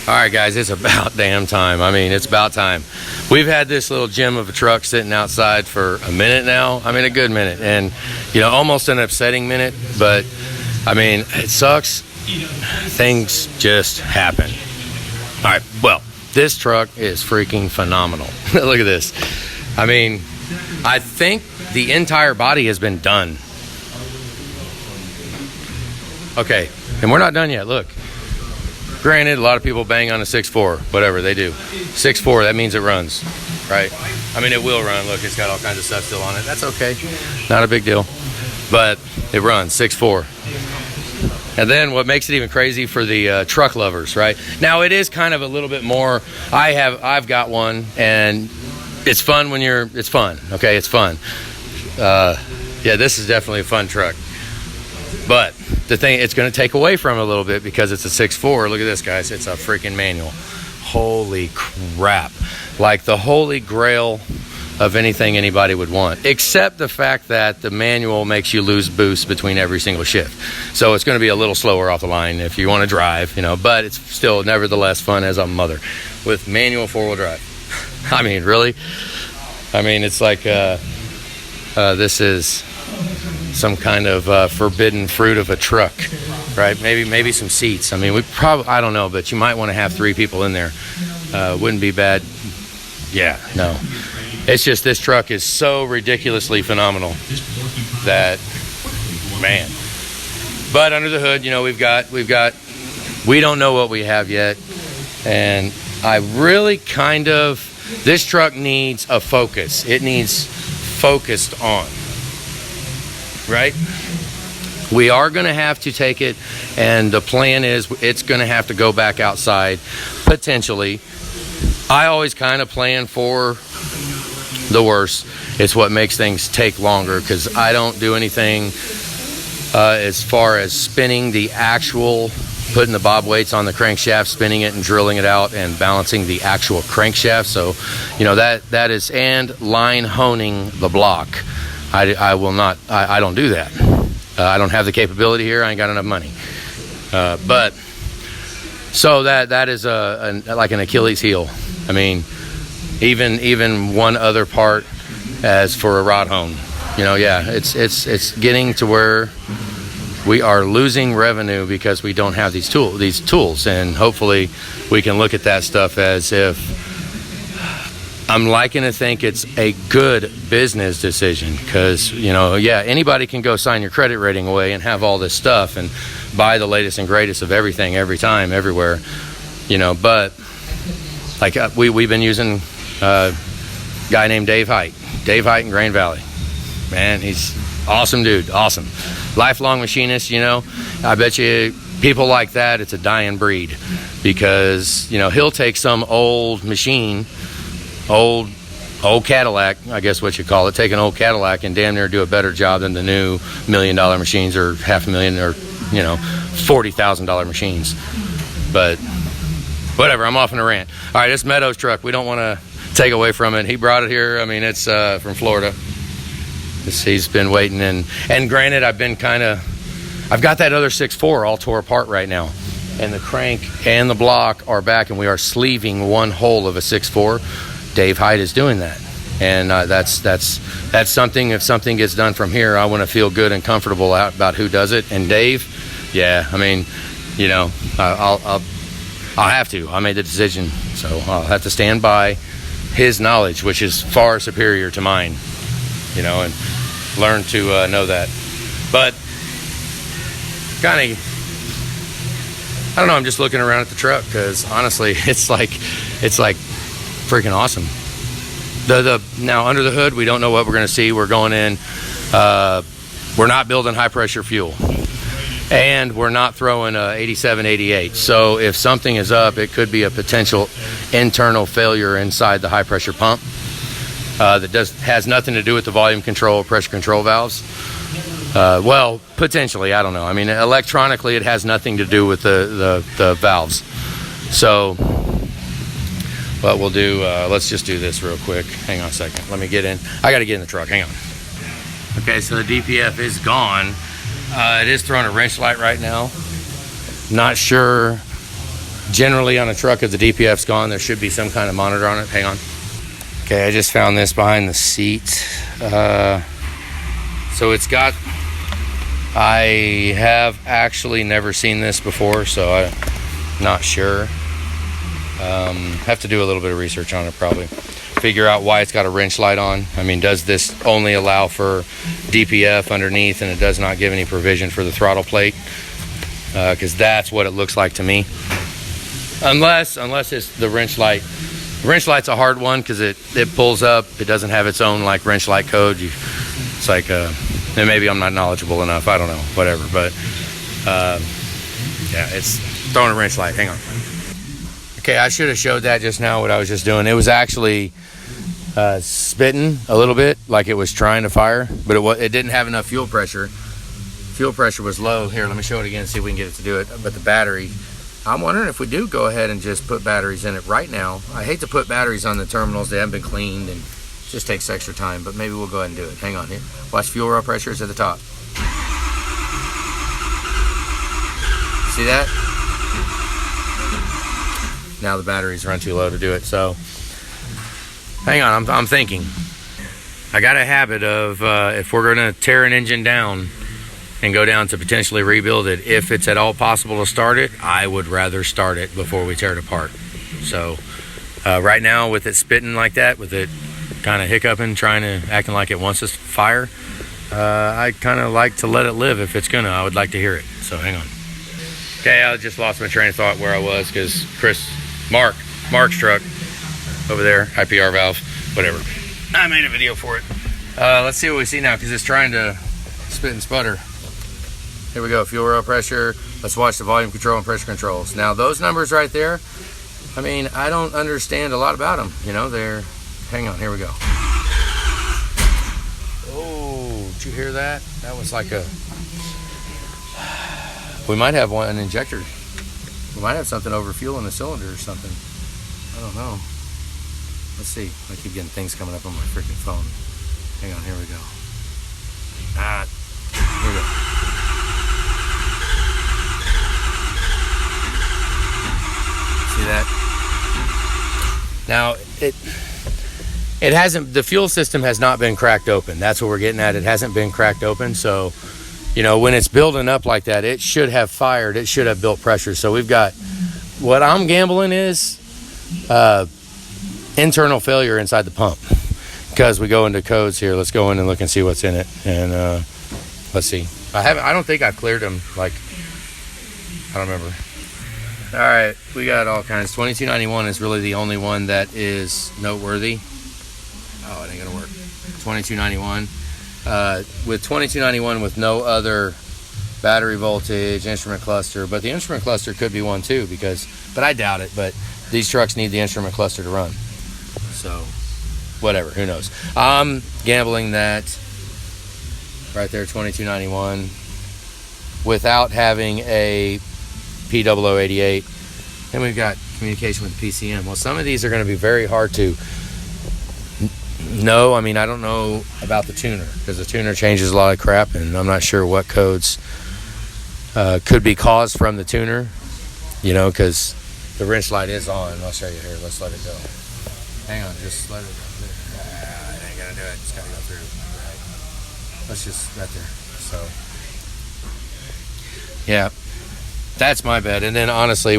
All right, guys, it's about damn time. I mean, it's about time. We've had this little gem of a truck sitting outside for a minute now. I mean, a good minute, and almost an upsetting minute. But I mean, it sucks. Things just happen. All right, well, this truck is freaking phenomenal. Look at this. I mean, I think the entire body has been done. Okay, and we're not done yet. Look. Granted, a lot of people bang on a 6.4, whatever they do. 6.4, that means it runs, right? I mean, it will run. Look, it's got all kinds of stuff still on it. That's okay. Not a big deal. But it runs, 6.4. And then what makes it even crazy for the truck lovers, right? Now, it is kind of a little bit more. I've got one, and it's fun when it's fun, okay? It's fun. Yeah, this is definitely a fun truck. But the thing, it's going to take away from it a little bit because it's a 6.4. Look at this, guys. It's a freaking manual. Holy crap. Like the holy grail of anything anybody would want, except the fact that the manual makes you lose boost between every single shift. So it's going to be a little slower off the line if you want to drive, but it's still nevertheless fun as a mother with manual four-wheel drive. I mean, really? I mean, it's like this is some kind of forbidden fruit of a truck, right? Maybe some seats. I mean, I don't know, but you might want to have 3 people in there. Wouldn't be bad. Yeah, no. It's just this truck is so ridiculously phenomenal that, man. But under the hood, we don't know what we have yet. And I really this truck needs a focus. It needs focused on. Right? We are going to have to take it, and the plan is it's going to have to go back outside, potentially. I always kind of plan for the worst. It's what makes things take longer, because I don't do anything as far as spinning the actual, putting the bob weights on the crankshaft, spinning it and drilling it out, and balancing the actual crankshaft. So, that is, and line honing the block. I will not. I don't do that. I don't have the capability here. I ain't got enough money. But so that is like an Achilles heel. I mean, even one other part as for a rod hone. Yeah, it's getting to where we are losing revenue because we don't have these tools, and hopefully we can look at that stuff as if. I'm liking to think it's a good business decision because, anybody can go sign your credit rating away and have all this stuff and buy the latest and greatest of everything every time, everywhere, but like we've been using a guy named Dave Height in Grain Valley. Man, he's awesome dude, awesome. Lifelong machinist, I bet you people like that, it's a dying breed because, he'll take some old machine, old Cadillac, I guess what you call it, take an old Cadillac and damn near do a better job than the new $1 million machines or $500,000 or $40,000 machines. But whatever, I'm off on a rant. All right, this Medo's truck, we don't want to take away from it. He brought it here. I mean, it's from Florida. He's been waiting, and granted, I've got that other 6.4 all tore apart right now, and the crank and the block are back, and we are sleeving one hole of a 6.4. Dave Height is doing that, and that's something. If something gets done from here, I want to feel good and comfortable about who does it. And Dave, yeah, I mean, I'll have to. I made the decision, so I'll have to stand by his knowledge, which is far superior to mine, and learn to know that. But kind of, I don't know. I'm just looking around at the truck because honestly, it's like freaking awesome. Now under the hood, we don't know what we're going to see. We're going in. We're not building high pressure fuel, and we're not throwing 87, 88. So if something is up, it could be a potential internal failure inside the high pressure pump that has nothing to do with the volume control or pressure control valves. Well, potentially, I don't know. I mean, electronically, it has nothing to do with the valves. So what we'll do, let's just do this real quick. Hang on a second. Let me get in. I got to get in the truck. Hang on. Okay, so the DPF is gone. It is throwing a wrench light right now. Not sure Generally on a truck, if the DPF's gone, there should be some kind of monitor on it. Hang on. Okay, I just found this behind the seat. So it's got, I have actually never seen this before, so I'm not sure. Have to do a little bit of research on it probably. Figure out why it's got a wrench light on. I mean, does this only allow for DPF underneath and it does not give any provision for the throttle plate? Because that's what it looks like to me. Unless it's the wrench light. The wrench light's a hard one because it pulls up. It doesn't have its own like wrench light code. It's like, and maybe I'm not knowledgeable enough. I don't know, whatever. But yeah, it's throwing a wrench light. Hang on. Okay, I should have showed that just now, what I was just doing. It was actually spitting a little bit, like it was trying to fire, but it didn't have enough fuel pressure. Fuel pressure was low. Here, let me show it again, see if we can get it to do it. But the battery, I'm wondering if we do go ahead and just put batteries in it right now. I hate to put batteries on the terminals. They haven't been cleaned and it just takes extra time, but maybe we'll go ahead and do it. Hang on here. Watch, fuel raw pressure is at the top. See that? Now the batteries run too low to do it. So hang on, I'm thinking. I got a habit of if we're gonna tear an engine down and go down to potentially rebuild it, if it's at all possible to start it, I would rather start it before we tear it apart. So right now with it spitting like that, with it kind of hiccuping, acting like it wants to fire, I kind of like to let it live. If it's gonna, I would like to hear it. So hang on. Okay, I just lost my train of thought where I was because Mark's truck over there, IPR valve, whatever. I made a video for it. Let's see what we see now because it's trying to spit and sputter. Here we go, fuel raw pressure. Let's watch the volume control and pressure controls. Now those numbers right there, I mean, I don't understand a lot about them. You know, hang on, here we go. Oh, did you hear that? That was like we might have an injector. We might have something over fuel in the cylinder or something. I don't know. Let's see. I keep getting things coming up on my freaking phone. Hang on, here we go. Here we go. See that? Now, it hasn't, the fuel system has not been cracked open. That's what we're getting at. It hasn't been cracked open, so you know, when it's building up like that, it should have fired. It should have built pressure. So we've got, what I'm gambling is internal failure inside the pump. Because we go into codes here. Let's go in and look and see what's in it. And let's see. I don't think I've cleared them. Like, I don't remember. All right, we got all kinds. 2291 is really the only one that is noteworthy. Oh, it ain't gonna work. 2291. With 2291 with no other battery voltage, instrument cluster, but the instrument cluster could be one too but I doubt it, but these trucks need the instrument cluster to run. So, whatever, who knows. I'm gambling that right there, 2291, without having a P0088, and we've got communication with the PCM. Well, some of these are going to be very hard to know. I mean, I don't know about the tuner because the tuner changes a lot of crap, and I'm not sure what codes could be caused from the tuner, you know, because the wrench light is on. I'll show you here. Let's let it go. Hang on, just let it go. It ain't gonna do it. It's gotta go through. Right. Let's just right there. So, yeah, that's my bet. And then honestly,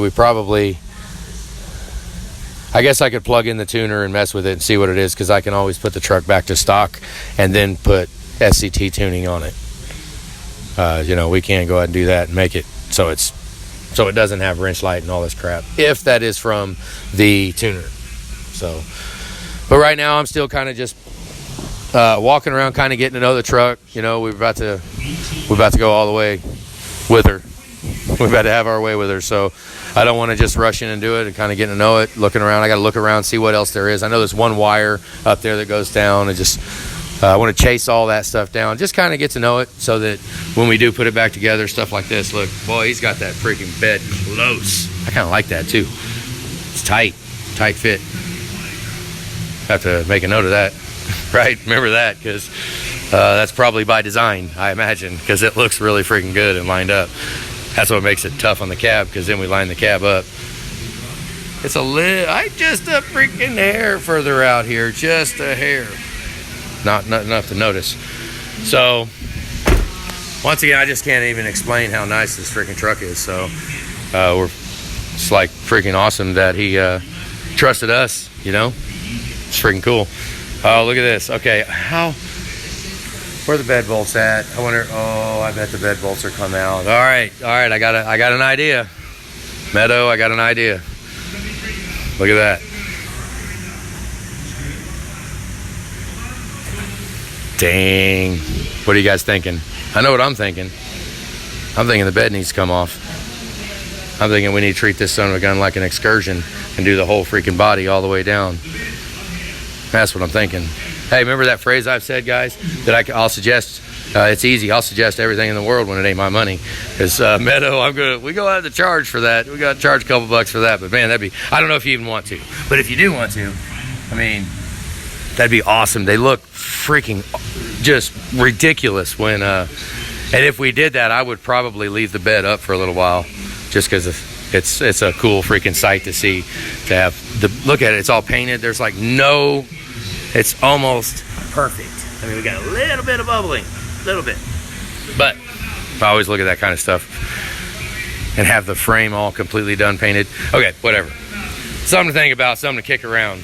I guess I could plug in the tuner and mess with it and see what it is, because I can always put the truck back to stock and then put SCT tuning on it. You know, we can go ahead and do that and make it so it doesn't have wrench light and all this crap, if that is from the tuner. So, but right now I'm still kind of just walking around, kind of getting to know the truck. You know, we're about to go all the way with her. We're about to have our way with her, so I don't want to just rush in and do it, and kind of getting to know it, looking around. I got to look around, see what else there is. I know there's one wire up there that goes down, and just I want to chase all that stuff down, just kind of get to know it, so that when we do put it back together, stuff like this. Look, boy, he's got that freaking bed close. I kind of like that too. It's tight fit. Have to make a note of that, right? Remember that, because that's probably by design, I imagine, because it looks really freaking good and lined up. That's what makes it tough on the cab, because then we line the cab up It's just a freaking hair further out here, just a hair. Not enough to notice. So, once again, I just can't even explain how nice this freaking truck is. So, it's like freaking awesome that he trusted us, you know? It's freaking cool. Oh, look at this. Okay, where are the bed bolts at? I wonder, I bet the bed bolts are come out. All right, I got an idea. Medo, I got an idea. Look at that. Dang. What are you guys thinking? I know what I'm thinking. I'm thinking the bed needs to come off. I'm thinking we need to treat this son of a gun like an excursion and do the whole freaking body all the way down. That's what I'm thinking. Hey, remember that phrase I've said, guys? That I'll suggest. It's easy. I'll suggest everything in the world when it ain't my money. Because Medo, we go out to charge for that. We got to charge a couple bucks for that. But man, I don't know if you even want to. But if you do want to, I mean, that'd be awesome. They look freaking just ridiculous when, and if we did that, I would probably leave the bed up for a little while, just because it's a cool freaking sight to see. To have look at it. It's all painted. There's like no. It's almost perfect. I mean, we got a little bit of bubbling, a little bit. But I always look at that kind of stuff and have the frame all completely done painted. Okay, whatever. Something to think about, something to kick around.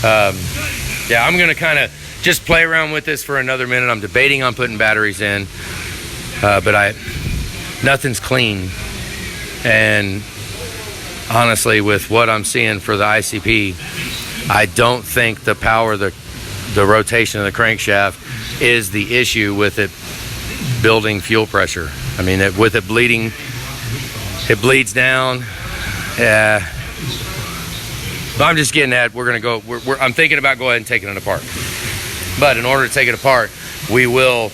Yeah, I'm going to kind of just play around with this for another minute. I'm debating on putting batteries in, but nothing's clean. And honestly, with what I'm seeing for the ICP, I don't think the power, the rotation of the crankshaft is the issue with it building fuel pressure. I mean, with it bleeding, it bleeds down. Yeah. I'm just getting at, I'm thinking about going ahead and taking it apart. But in order to take it apart, we will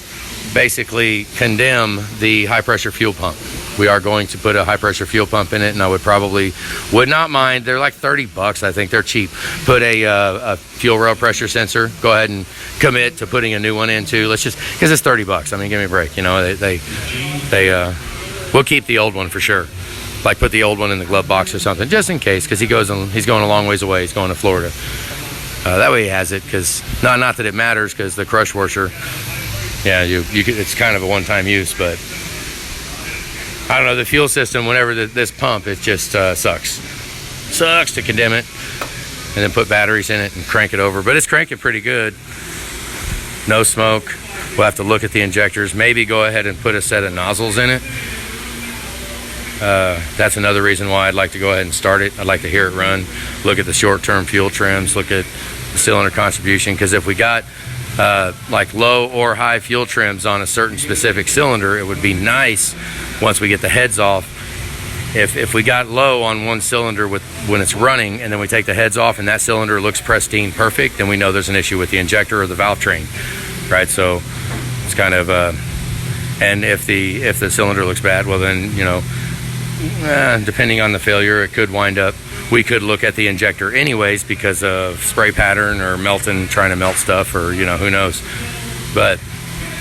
basically condemn the high pressure fuel pump. We are going to put a high pressure fuel pump in it, and I would not mind. They're like $30. I think they're cheap. Put a fuel rail pressure sensor. Go ahead and commit to putting a new one in too. Because it's $30. I mean, give me a break. You know, we'll keep the old one for sure. Like put the old one in the glove box or something, just in case, because he's going a long ways away. He's going to Florida. That way he has it, because not that it matters, because the crush washer, yeah, it's kind of a one-time use, but I don't know, the fuel system, whenever this pump, it just sucks to condemn it and then put batteries in it and crank it over. But it's cranking pretty good. No smoke. We'll have to look at the injectors, maybe go ahead and put a set of nozzles in it. That's another reason why I'd like to go ahead and start it. I'd like to hear it run, look at the short-term fuel trims, look at the cylinder contribution, because if we got like low or high fuel trims on a certain specific cylinder, it would be nice once we get the heads off. If we got low on one cylinder when it's running, and then we take the heads off and that cylinder looks pristine perfect, then we know there's an issue with the injector or the valve train, right? So it's kind of and if the cylinder looks bad, well then, you know, depending on the failure, it could wind up, we could look at the injector anyways because of spray pattern or trying to melt stuff, or, you know, who knows. But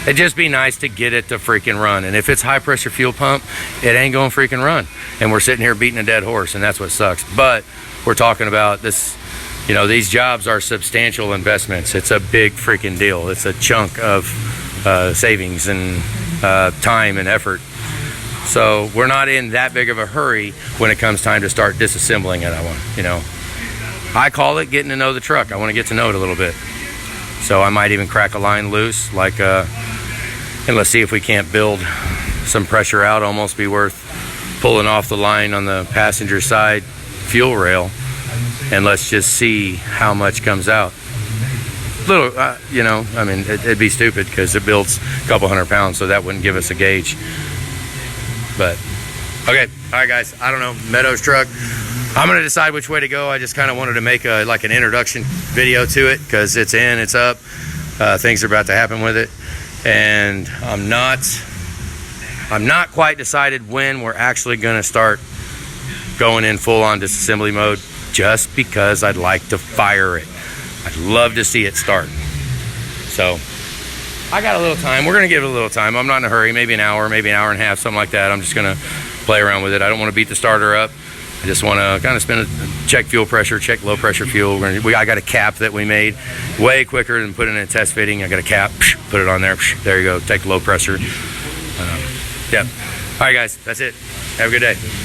it'd just be nice to get it to freaking run. And if it's high pressure fuel pump, it ain't gonna freaking run. And we're sitting here beating a dead horse, and that's what sucks. But we're talking about this, you know, these jobs are substantial investments. It's a big freaking deal. It's a chunk of savings and time and effort. So we're not in that big of a hurry when it comes time to start disassembling it. I call it getting to know the truck. I want to get to know it a little bit. So I might even crack a line loose, and let's see if we can't build some pressure out. Almost be worth pulling off the line on the passenger side fuel rail, and let's just see how much comes out. It'd be stupid because it builds a couple 100 pounds, so that wouldn't give us a gauge. But okay, all right, guys. I don't know, Medo's truck. I'm gonna decide which way to go. I just kind of wanted to make an introduction video to it, because it's up. Things are about to happen with it, and I'm not quite decided when we're actually gonna start going in full-on disassembly mode, just because I'd like to fire it. I'd love to see it start. So I got a little time. We're going to give it a little time. I'm not in a hurry. Maybe an hour and a half, something like that. I'm just going to play around with it. I don't want to beat the starter up. I just want to kind of check fuel pressure, check low pressure fuel. I got a cap that we made way quicker than putting in a test fitting. I got a cap, put it on there. There you go, take low pressure. Yeah. All right, guys, that's it. Have a good day.